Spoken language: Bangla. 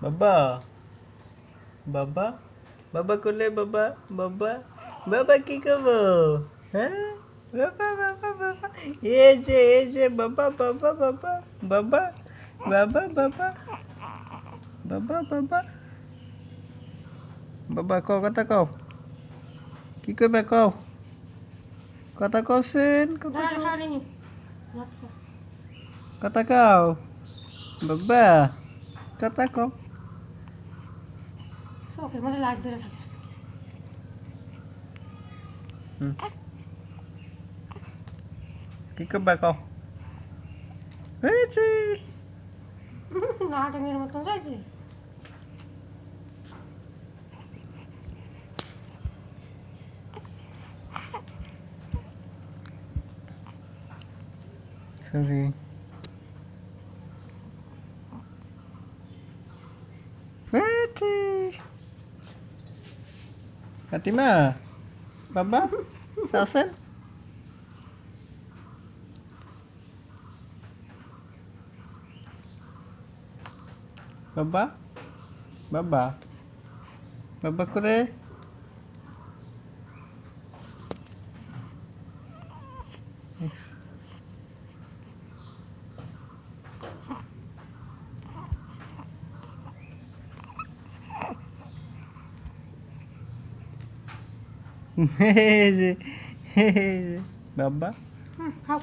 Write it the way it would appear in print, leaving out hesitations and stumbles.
বাবা বাবা বাবা কোলে বাবা বাবা বাবা কি করবো হ্যাঁ বাবা বাবা বাবা এই যে বাবা বাবা বাবা বাবা বাবা বাবা বাবা বাবা বাবা কও কথা কও কি করবে কও কথা কছেন কথা কও বাবা কথা কও চোখের মধ্যে লাইট ধরে থাকে কি করবে কও হয়েছে নাটকের মতন যাইছে সরি হয়েছে ফাতিমা বাবা সাসেন বাবা বাবা বাবা করে এই যে বাবা খাও